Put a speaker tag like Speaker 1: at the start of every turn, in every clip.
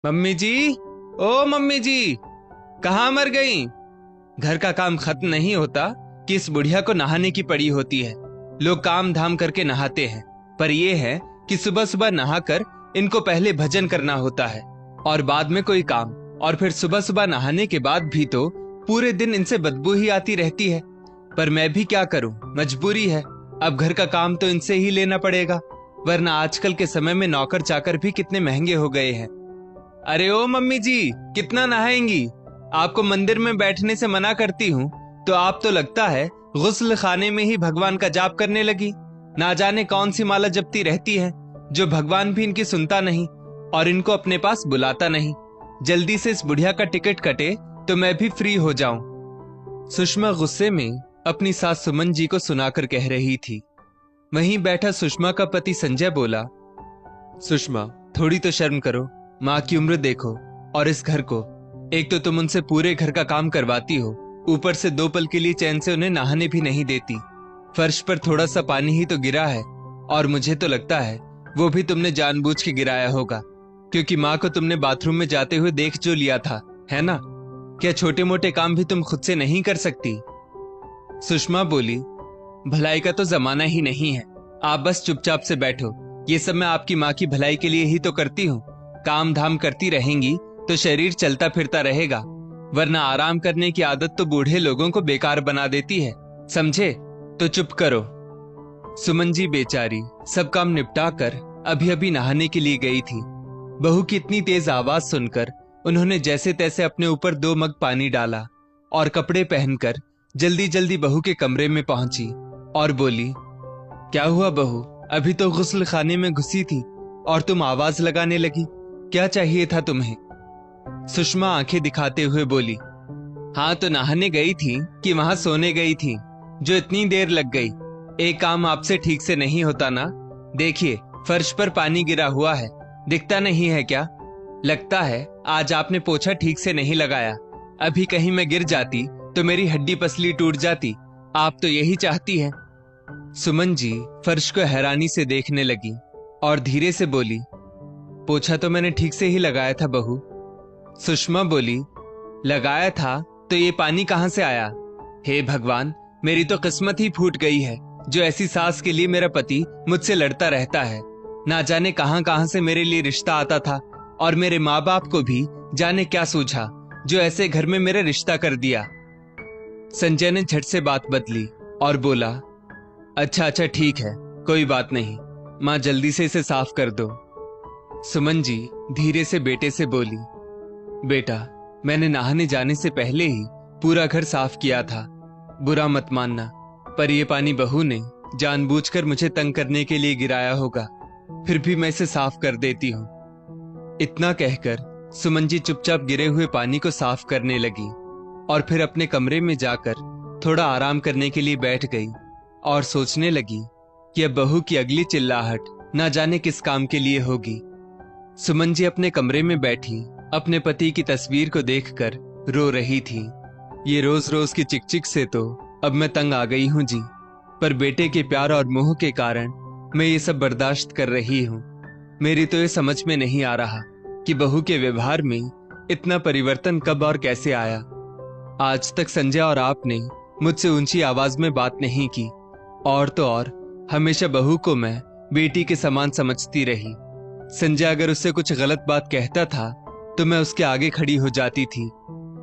Speaker 1: Mummy जी, ओ mummy जी, कहाँ मर गई? घर का काम खत्म नहीं होता कि इस बुढ़िया को नहाने की पड़ी होती है। लोग काम धाम करके नहाते हैं, पर यह है कि सुबह सुबह नहाकर इनको पहले भजन करना होता है और बाद में कोई काम, और फिर सुबह सुबह नहाने के बाद भी तो पूरे दिन इनसे बदबू ही आती रहती है। पर मैं भी क्या करूं, मजबूरी है। अब घर का काम तो इनसे ही लेना पड़ेगा, वरना आजकल के समय में नौकर चाकर भी कितने महंगे हो गए हैं। अरे ओ मम्मी जी, कितना नहाएंगी? आपको मंदिर में बैठने से मना करती हूँ तो आप तो लगता है गुस्ल खाने में ही भगवान का जाप करने लगी। ना जाने कौन सी माला जपती रहती है, जो भगवान भी इनकी सुनता नहीं और इनको अपने पास बुलाता नहीं। जल्दी से इस बुढ़िया का टिकट कटे तो मैं भी फ्री हो जाऊं। सुषमा गुस्से में अपनी सास सुमन जी को सुनाकर कह रही थी। वहीं बैठा सुषमा का पति संजय बोला, सुषमा थोड़ी तो शर्म करो, माँ की उम्र देखो और इस घर को। एक तो तुम उनसे पूरे घर का काम करवाती हो, ऊपर से 2 पल के लिए चैन से उन्हें नहाने भी नहीं देती। फर्श पर थोड़ा सा पानी ही तो गिरा है, और मुझे तो लगता है वो भी तुमने जानबूझ के गिराया होगा, क्योंकि माँ को तुमने बाथरूम में जाते हुए देख जो लिया था, है ना? क्या छोटे मोटे काम भी तुम खुद से नहीं कर सकती? सुषमा बोली, भलाई का तो जमाना ही नहीं है, आप बस चुपचाप से बैठो। ये सब मैं आपकी माँ की भलाई के लिए ही तो करती हूँ। काम धाम करती रहेंगी तो शरीर चलता फिरता रहेगा, वरना आराम करने की आदत तो बूढ़े लोगों को बेकार बना देती है, समझे? तो चुप करो। सुमन जी बेचारी सब काम निपटा कर अभी अभी नहाने के लिए गई थी। बहू की इतनी तेज आवाज सुनकर उन्होंने जैसे तैसे अपने ऊपर 2 मग पानी डाला और कपड़े पहनकर जल्दी जल्दी बहू के कमरे में पहुंची और बोली, क्या हुआ बहू? अभी तो गुस्ल खाने में घुसी थी और तुम आवाज लगाने लगी। क्या चाहिए था तुम्हें? सुषमा आंखें दिखाते हुए बोली, हाँ तो नहाने गई थी कि वहां सोने गई थी, जो इतनी देर लग गई? एक काम आपसे ठीक से नहीं होता ना? देखिए फर्श पर पानी गिरा हुआ है, दिखता नहीं है क्या? लगता है आज आपने पोछा ठीक से नहीं लगाया। अभी कहीं मैं गिर जाती तो मेरी हड्डी पसली टूट जाती। आप तो यही चाहती हैं। सुमन जी फर्श को हैरानी से देखने लगी और धीरे से बोली, पोछा तो मैंने ठीक से ही लगाया था बहू। सुषमा बोली, लगाया था तो ये पानी कहां से आया? हे भगवान, मेरी तो किस्मत ही फूट गई है, जो ऐसी सास के लिए मेरा पति मुझसे लड़ता रहता है। ना जाने कहां कहां से मेरे लिए रिश्ता आता था, और मेरे माँ बाप को भी जाने क्या सूझा जो ऐसे घर में मेरा रिश्ता कर दिया। संजय ने झट से बात बदली और बोला, अच्छा अच्छा ठीक है, कोई बात नहीं, माँ जल्दी से इसे साफ कर दो। सुमन जी धीरे से बेटे से बोली, बेटा मैंने नहाने जाने से पहले ही पूरा घर साफ किया था, बुरा मत मानना, पर यह पानी बहू ने जानबूझकर मुझे तंग करने के लिए गिराया होगा, फिर भी मैं इसे साफ कर देती हूँ। इतना कहकर सुमन जी चुपचाप गिरे हुए पानी को साफ करने लगी और फिर अपने कमरे में जाकर थोड़ा आराम करने के लिए बैठ गई और सोचने लगी कि अब बहू की अगली चिल्लाहट ना जाने किस काम के लिए होगी। सुमन जी अपने कमरे में बैठी अपने पति की तस्वीर को देखकर रो रही थी। ये रोज रोज की चिकचिक से तो अब मैं तंग आ गई हूँ जी, पर बेटे के प्यार और मोह के कारण मैं ये सब बर्दाश्त कर रही हूँ। मेरी तो ये समझ में नहीं आ रहा कि बहू के व्यवहार में इतना परिवर्तन कब और कैसे आया। आज तक संजय और आपने मुझसे ऊंची आवाज में बात नहीं की, और तो और हमेशा बहू को मैं बेटी के समान समझती रही। संजय अगर उससे कुछ गलत बात कहता था तो मैं उसके आगे खड़ी हो जाती थी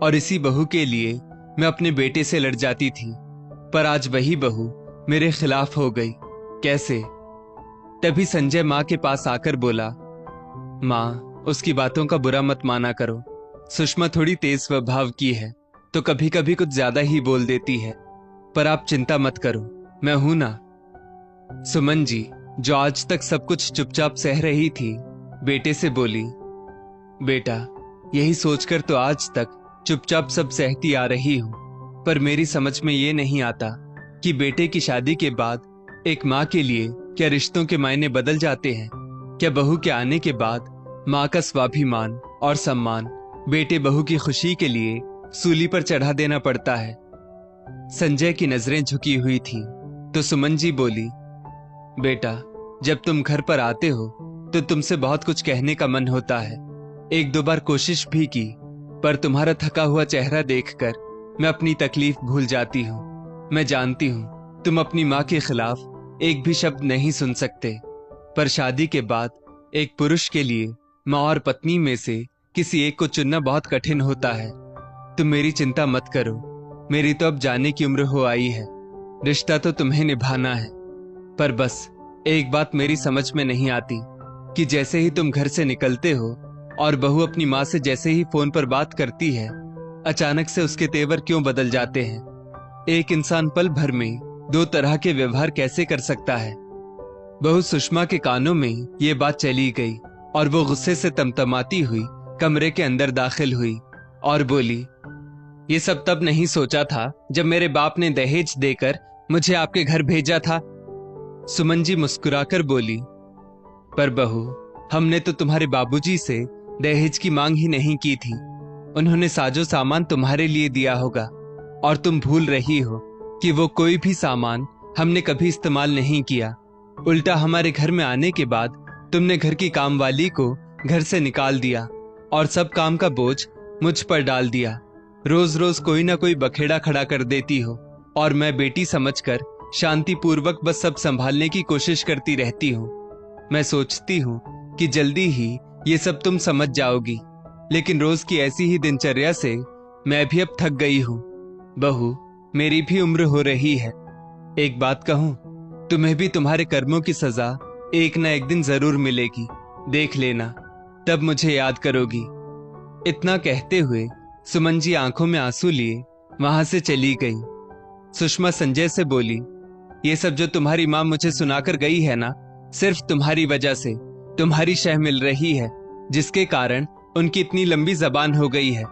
Speaker 1: और इसी बहू के लिए मैं अपने बेटे से लड़ जाती थी। पर आज वही बहू मेरे खिलाफ हो गई। कैसे? तभी संजय माँ के पास आकर बोला, माँ उसकी बातों का बुरा मत माना करो। सुषमा थोड़ी तेज स्वभाव की है तो कभी कभी कुछ ज्यादा ही बोल देती है, पर आप चिंता मत करो, मैं हूं ना। सुमन जी जो आज तक सब कुछ चुपचाप सह रही थी, बेटे से बोली, बेटा यही सोचकर तो आज तक चुपचाप सब सहती आ रही हूं, पर मेरी समझ में ये नहीं आता कि बेटे की शादी के बाद एक माँ के लिए क्या रिश्तों के मायने बदल जाते हैं? क्या बहू के आने के बाद माँ का स्वाभिमान और सम्मान बेटे बहू की खुशी के लिए सूली पर चढ़ा देना पड़ता है? संजय की नजरें झुकी हुई थी तो सुमन जी बोली, बेटा जब तुम घर पर आते हो तो तुमसे बहुत कुछ कहने का मन होता है। एक दो बार कोशिश भी की, पर तुम्हारा थका हुआ चेहरा देखकर मैं अपनी तकलीफ भूल जाती हूँ। मैं जानती हूँ तुम अपनी माँ के खिलाफ एक भी शब्द नहीं सुन सकते, पर शादी के बाद एक पुरुष के लिए माँ और पत्नी में से किसी एक को चुनना बहुत कठिन होता है। तुम मेरी चिंता मत करो, मेरी तो अब जाने की उम्र हो आई है। रिश्ता तो तुम्हें निभाना है, पर बस एक बात मेरी समझ में नहीं आती कि जैसे ही तुम घर से निकलते हो और बहू अपनी माँ से जैसे ही फोन पर बात करती है, अचानक से उसके तेवर क्यों बदल जाते हैं। एक इंसान पल भर में दो तरह के व्यवहार कैसे कर सकता है। बहू सुषमा के कानों में ये बात चली गई और वो गुस्से से तमतमाती हुई कमरे के अंदर दाखिल हुई और बोली, ये सब तब नहीं सोचा था जब मेरे बाप ने दहेज देकर मुझे आपके घर भेजा था। सुमन जी मुस्कुराकर बोली, पर बहू, हमने तो तुम्हारे बाबूजी से दहेज की मांग ही नहीं की थी। उन्होंने साजो सामान तुम्हारे लिए दिया होगा और तुम भूल रही हो कि वो कोई भी सामान हमने कभी इस्तेमाल नहीं किया। उल्टा हमारे घर में आने के बाद तुमने घर की कामवाली को घर से निकाल दिया और सब काम का बोझ मुझ पर डाल दिया। रोज रोज कोई ना कोई बखेड़ा खड़ा कर देती हो और मैं बेटी समझकर शांति पूर्वक बस सब संभालने की कोशिश करती रहती हूँ। मैं सोचती हूँ कि जल्दी ही ये सब तुम समझ जाओगी, लेकिन रोज की ऐसी ही दिनचर्या से मैं भी अब थक गई हूँ। बहू, मेरी भी उम्र हो रही है। एक बात कहूँ, तुम्हें भी तुम्हारे कर्मों की सजा एक ना एक दिन जरूर मिलेगी। देख लेना, तब मुझे याद करोगी। इतना कहते हुए सुमन जी आंखों में आंसू लिए वहां से चली गई। सुषमा संजय से बोली, ये सब जो तुम्हारी माँ मुझे सुनाकर गई है ना, सिर्फ तुम्हारी वजह से तुम्हारी शह मिल रही है, जिसके कारण उनकी इतनी लंबी जबान हो गई है।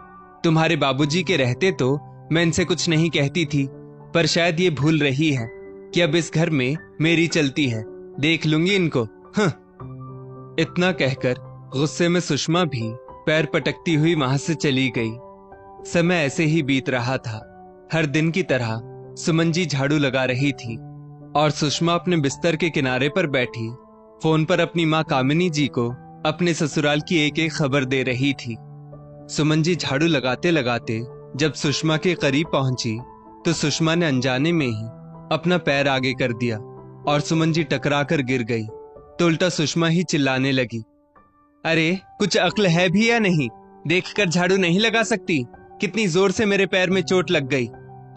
Speaker 1: तुम्हारे बाबूजी के रहते तो मैं इनसे कुछ नहीं कहती थी, पर शायद ये भूल रही है कि अब इस घर में मेरी चलती है। देख लूंगी इनको। इतना कहकर गुस्से में सुषमा भी पैर पटकती हुई वहां से चली गई। समय ऐसे ही बीत रहा था। हर दिन की तरह सुमन जी झाड़ू लगा रही थी और सुषमा अपने बिस्तर के किनारे पर बैठी फोन पर अपनी माँ कामिनी जी को अपने ससुराल की एक एक खबर दे रही थी। सुमन जी झाड़ू लगाते लगाते जब सुषमा के करीब पहुंची तो सुषमा ने अनजाने में ही अपना पैर आगे कर दिया और सुमन जी टकरा कर गिर गई। तो उल्टा सुषमा ही चिल्लाने लगी, अरे कुछ अक्ल है भी या नहीं? देखकर झाड़ू नहीं लगा सकती? कितनी जोर से मेरे पैर में चोट लग गई।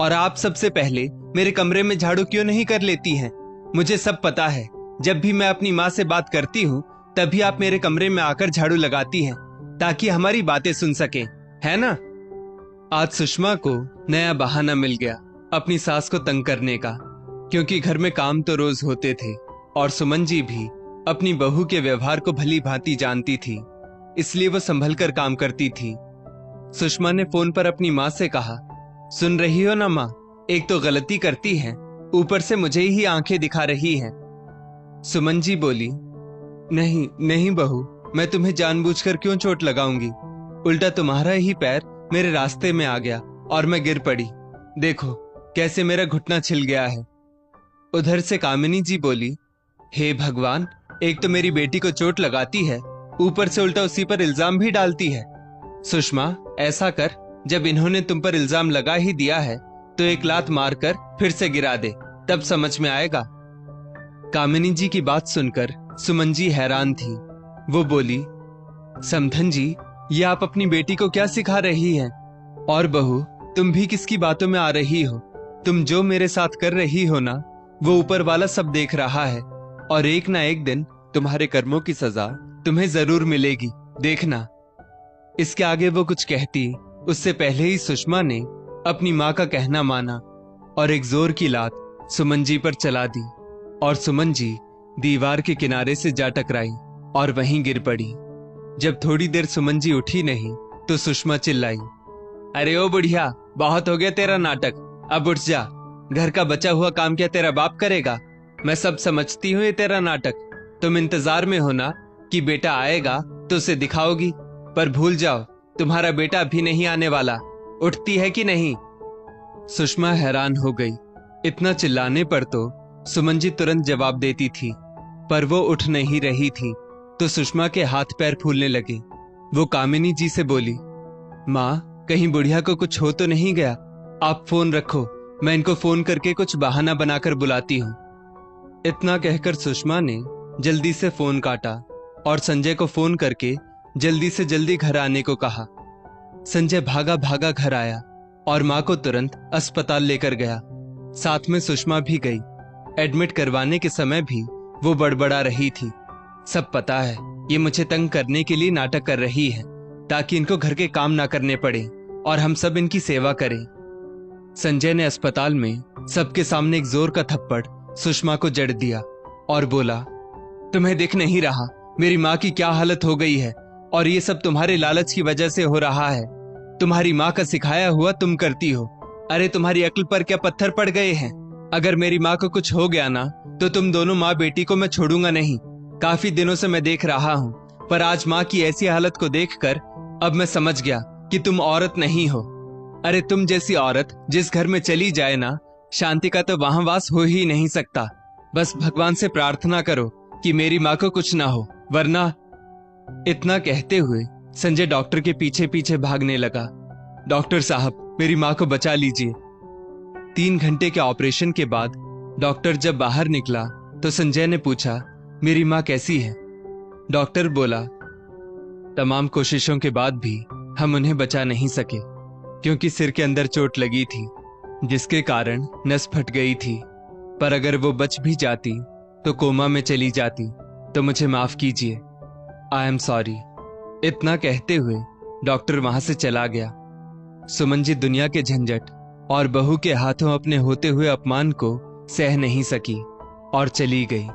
Speaker 1: और आप सबसे पहले मेरे कमरे में झाड़ू क्यों नहीं कर लेती हैं? मुझे सब पता है। जब भी मैं अपनी माँ से बात करती हूँ तभी आप मेरे कमरे में आकर झाड़ू लगाती हैं, ताकि हमारी बातें सुन सकें, है ना? आज सुषमा को नया बहाना मिल गया अपनी सास को तंग करने का, क्योंकि घर में काम तो रोज होते थे और सुमन जी भी अपनी बहू के व्यवहार को भली भांति जानती थी, इसलिए वो संभल कर काम करती थी। सुषमा ने फोन पर अपनी माँ से कहा, सुन रही हो ना माँ, एक तो गलती करती है, ऊपर से मुझे ही आंखें दिखा रही है। सुमन जी बोली, नहीं नहीं बहू, मैं तुम्हें जानबूझकर क्यों चोट लगाऊंगी? उल्टा तुम्हारा ही पैर मेरे रास्ते में आ गया और मैं गिर पड़ी। देखो कैसे मेरा घुटना छिल गया है। उधर से कामिनी जी बोली, हे भगवान, एक तो मेरी बेटी को चोट लगाती है, ऊपर से उल्टा उसी पर इल्जाम भी डालती है। सुषमा, ऐसा कर, जब इन्होंने तुम पर इल्जाम लगा ही दिया है तो एक लात मारकर फिर से गिरा दे, तब समझ में आएगा। कामिनी जी की बात सुनकर सुमन जी हैरान थी। वो बोली, समधन जी, ये आप अपनी बेटी को क्या सिखा रही हैं? और बहू, तुम भी किसकी बातों में आ रही हो? तुम जो मेरे साथ कर रही हो ना, वो ऊपर वाला सब देख रहा है और एक ना एक दिन तुम्हारे कर्मों की सजा तुम्हें जरूर मिलेगी, देखना। इसके आगे वो कुछ कहती उससे पहले ही सुषमा ने अपनी माँ का कहना माना और एक जोर की लात सुमन जी पर चला दी और सुमन जी दीवार के किनारे से जा टकराई और वहीं गिर पड़ी। जब थोड़ी देर सुमन जी उठी नहीं तो सुषमा चिल्लाई, अरे ओ बुढ़िया, बहुत हो गया तेरा नाटक, अब उठ जा। घर का बचा हुआ काम क्या तेरा बाप करेगा? मैं सब समझती हूँ ये तेरा नाटक। तुम इंतजार में हो ना कि बेटा आएगा तो उसे दिखाओगी, पर भूल जाओ, तुम्हारा बेटा भी नहीं आने वाला। उठती है कि नहीं? सुषमा हैरान हो गई। इतना चिल्लाने पर तो सुमन जी तुरंत जवाब देती थी, पर वो उठ नहीं रही थी तो सुषमा के हाथ पैर फूलने लगे। वो कामिनी जी से बोली, माँ कहीं बुढ़िया को कुछ हो तो नहीं गया? आप फोन रखो, मैं इनको फोन करके कुछ बहाना बनाकर बुलाती हूँ। इतना कहकर सुषमा ने जल्दी से फोन काटा और संजय को फोन करके जल्दी से जल्दी घर आने को कहा। संजय भागा भागा घर आया और माँ को तुरंत अस्पताल लेकर गया। साथ में सुषमा भी गई। एडमिट करवाने के समय भी वो बड़बड़ा रही थी। सब पता है, ये मुझे तंग करने के लिए नाटक कर रही है ताकि इनको घर के काम ना करने पड़े और हम सब इनकी सेवा करें। संजय ने अस्पताल में सबके सामने एक जोर का थप्पड़ सुषमा को जड़ दिया और बोला, तुम्हें दिख नहीं रहा मेरी माँ की क्या हालत हो गई है? और ये सब तुम्हारे लालच की वजह से हो रहा है। तुम्हारी माँ का सिखाया हुआ तुम करती हो। अरे तुम्हारी अक्ल पर क्या पत्थर पड़ गए हैं? अगर मेरी माँ को कुछ हो गया ना तो तुम दोनों माँ बेटी को मैं छोड़ूंगा नहीं। काफी दिनों से मैं देख रहा हूँ, पर आज माँ की ऐसी हालत को देखकर अब मैं समझ गया कि तुम औरत नहीं हो। अरे तुम जैसी औरत जिस घर में चली जाए ना, शांति का तो वहां वास हो ही नहीं सकता। बस भगवान से प्रार्थना करो कि मेरी माँ को कुछ ना हो, वरना। इतना कहते हुए संजय डॉक्टर के पीछे पीछे भागने लगा। डॉक्टर साहब मेरी माँ को बचा लीजिए। 3 घंटे के ऑपरेशन के बाद डॉक्टर जब बाहर निकला तो संजय ने पूछा, मेरी माँ कैसी है? डॉक्टर बोला, तमाम कोशिशों के बाद भी हम उन्हें बचा नहीं सके क्योंकि सिर के अंदर चोट लगी थी जिसके कारण नस फट गई थी। पर अगर वो बच भी जाती तो कोमा में चली जाती, तो मुझे माफ कीजिए। I am sorry. इतना कहते हुए डॉक्टर वहां से चला गया। सुमन जी दुनिया के झंझट और बहू के हाथों अपने होते हुए अपमान को सह नहीं सकी और चली गई।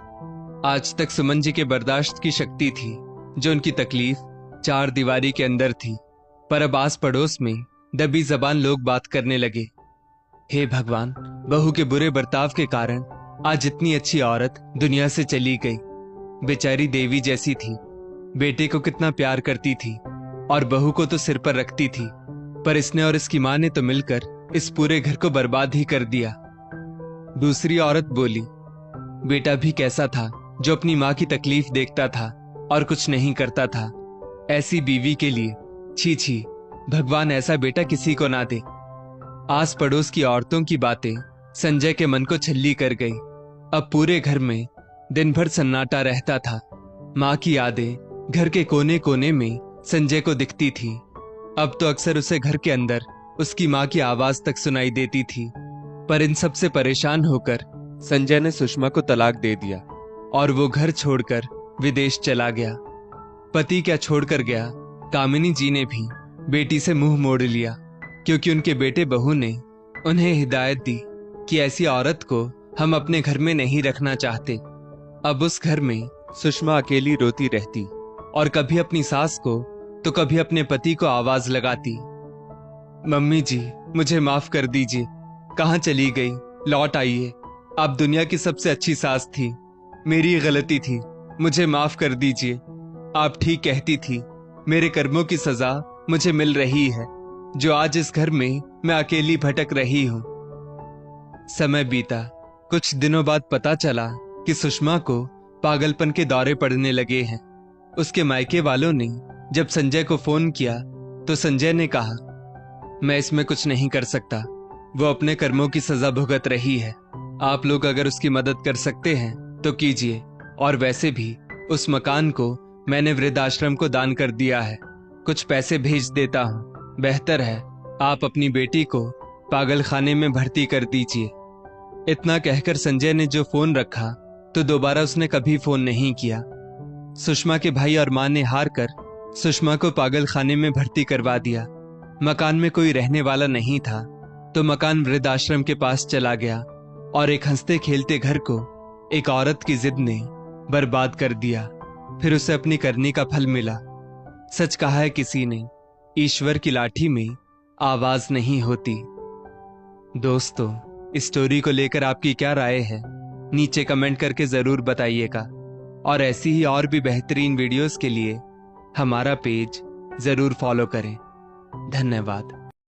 Speaker 1: आज तक सुमन जी के बर्दाश्त की शक्ति थी जो उनकी तकलीफ 4 दीवारी के अंदर थी, पर अब आस पड़ोस में दबी जबान लोग बात करने लगे। हे भगवान, बहू के बुरे बर्ताव के कारण आज इतनी अच्छी औरत दुनिया से चली गई। बेचारी देवी जैसी थी, बेटे को कितना प्यार करती थी और बहू को तो सिर पर रखती थी, पर इसने और इसकी मां ने तो मिलकर इस पूरे घर को बर्बाद ही कर दिया। दूसरी औरत बोली, बेटा भी कैसा था जो अपनी मां की तकलीफ देखता था और कुछ नहीं करता था। ऐसी बीवी के लिए छी छी, भगवान ऐसा बेटा किसी को ना दे। आस पड़ोस की औरतों की बातें संजय के मन को छल्ली कर गई। अब पूरे घर में दिन भर सन्नाटा रहता था। माँ की यादें घर के कोने कोने में संजय को दिखती थी। अब तो अक्सर उसे घर के अंदर उसकी माँ की आवाज तक सुनाई देती थी। पर इन सब से परेशान होकर संजय ने सुषमा को तलाक दे दिया और वो घर छोड़कर विदेश चला गया। पति क्या छोड़कर गया, कामिनी जी ने भी बेटी से मुंह मोड़ लिया क्योंकि उनके बेटे बहू ने उन्हें हिदायत दी कि ऐसी औरत को हम अपने घर में नहीं रखना चाहते। अब उस घर में सुषमा अकेली रोती रहती और कभी अपनी सास को तो कभी अपने पति को आवाज लगाती, मम्मी जी मुझे माफ कर दीजिए, कहाँ चली गई, लौट आइए, आप दुनिया की सबसे अच्छी सास थी, मेरी गलती थी, मुझे माफ कर दीजिए। आप ठीक कहती थी, मेरे कर्मों की सजा मुझे मिल रही है जो आज इस घर में मैं अकेली भटक रही हूं। समय बीता। कुछ दिनों बाद पता चला कि सुषमा को पागलपन के दौरे पड़ने लगे हैं। उसके मायके वालों ने जब संजय को फोन किया तो संजय ने कहा, मैं इसमें कुछ नहीं कर सकता, वो अपने कर्मों की सजा भुगत रही है। आप लोग अगर उसकी मदद कर सकते हैं तो कीजिए, और वैसे भी उस मकान को मैंने वृद्धाश्रम को दान कर दिया है, कुछ पैसे भेज देता हूँ। बेहतर है आप अपनी बेटी को पागल खाने में भर्ती कर दीजिए। इतना कहकर संजय ने जो फोन रखा तो दोबारा उसने कभी फोन नहीं किया। सुषमा के भाई और मां ने हार कर सुषमा को पागल खाने में भर्ती करवा दिया। मकान में कोई रहने वाला नहीं था तो मकान वृद्धाश्रम के पास चला गया और एक हंसते खेलते घर को एक औरत की जिद ने बर्बाद कर दिया। फिर उसे अपनी करनी का फल मिला। सच कहा है किसी ने, ईश्वर की लाठी में आवाज नहीं होती। दोस्तों, इस स्टोरी को लेकर आपकी क्या राय है, नीचे कमेंट करके जरूर बताइएगा। और ऐसी ही और भी बेहतरीन वीडियोस के लिए हमारा पेज जरूर फॉलो करें। धन्यवाद।